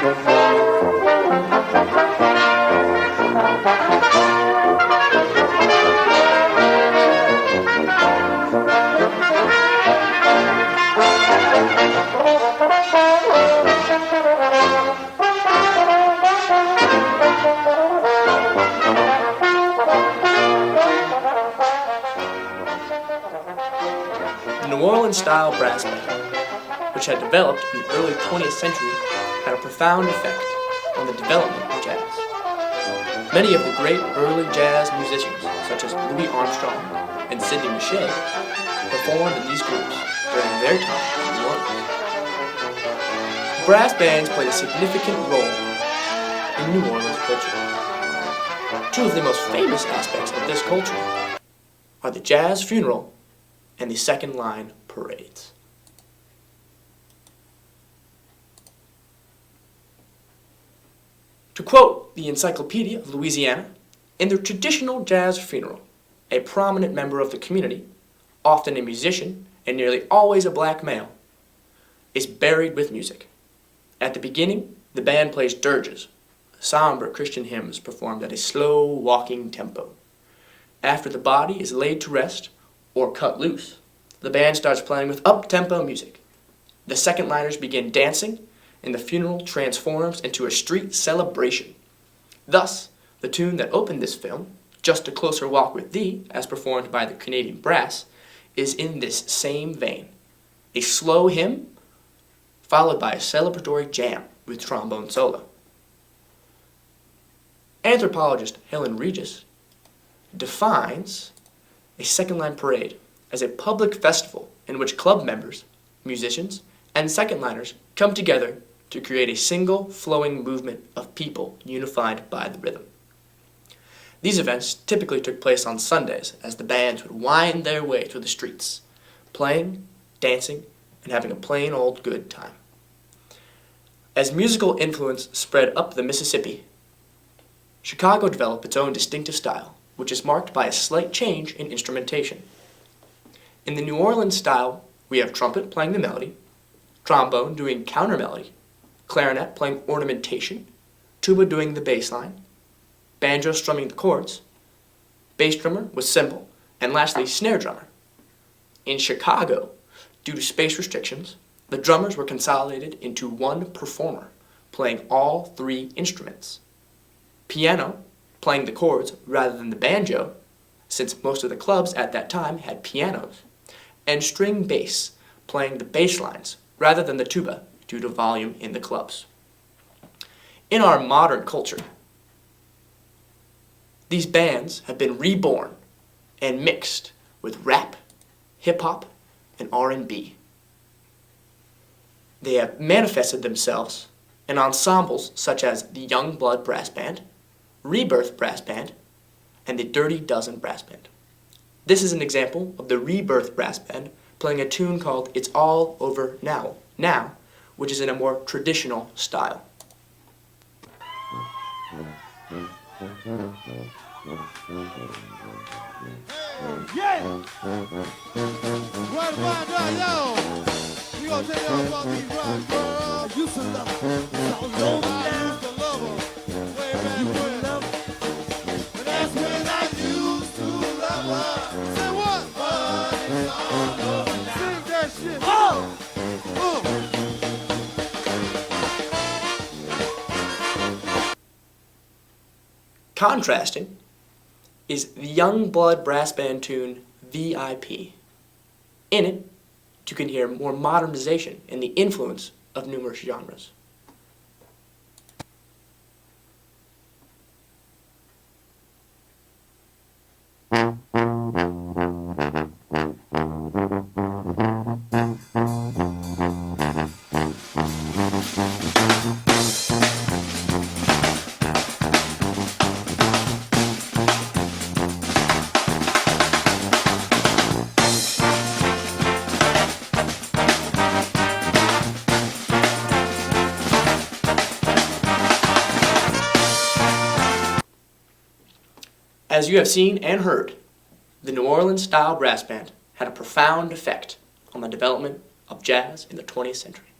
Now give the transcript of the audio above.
The New Orleans-style brass band, which had developed in the early 20th century, had a profound effect on the development of jazz. Many of the great early jazz musicians, such as Louis Armstrong and Sidney Bechet, performed in these groups during their time in New Orleans. Brass bands played a significant role in New Orleans culture. Two of the most famous aspects of this culture are the jazz funeral and the second line parades. To quote the Encyclopedia of Louisiana, in the traditional jazz funeral, a prominent member of the community, often a musician and nearly always a black male, is buried with music. At the beginning, the band plays dirges, somber Christian hymns performed at a slow walking tempo. After the body is laid to rest or cut loose, the band starts playing with up-tempo music. The second liners begin dancing, and the funeral transforms into a street celebration. Thus, the tune that opened this film, Just a Closer Walk with Thee, as performed by the Canadian Brass, is in this same vein. A slow hymn, followed by a celebratory jam with trombone solo. Anthropologist Helen Regis defines a second-line parade as a public festival in which club members, musicians, and second-liners come together to create a single flowing movement of people unified by the rhythm. These events typically took place on Sundays as the bands would wind their way through the streets, playing, dancing, and having a plain old good time. As musical influence spread up the Mississippi, Chicago developed its own distinctive style, which is marked by a slight change in instrumentation. In the New Orleans style, we have trumpet playing the melody, trombone doing counter melody, clarinet playing ornamentation, tuba doing the bass line, banjo strumming the chords, bass drummer with cymbal, and lastly snare drummer. In Chicago, due to space restrictions, the drummers were consolidated into one performer, playing all three instruments. Piano, playing the chords rather than the banjo, since most of the clubs at that time had pianos, and string bass, playing the bass lines rather than the tuba due to volume in the clubs. In our modern culture, these bands have been reborn and mixed with rap, hip-hop, and R&B. They have manifested themselves in ensembles such as the Young Blood Brass Band, Rebirth Brass Band, and the Dirty Dozen Brass Band. This is an example of the Rebirth Brass Band playing a tune called It's All Over Now, which is in a more traditional style. Yeah! Run, yo! We gonna take off on these run, girl. You some love. So low down the lover. Where you went up. And that's when I used to love her. Say what? Sing that shit. Oh! Contrasting is the Young Blood Brass Band tune VIP. In it, you can hear more modernization and the influence of numerous genres. As you have seen and heard, the New Orleans-style brass band had a profound effect on the development of jazz in the 20th century.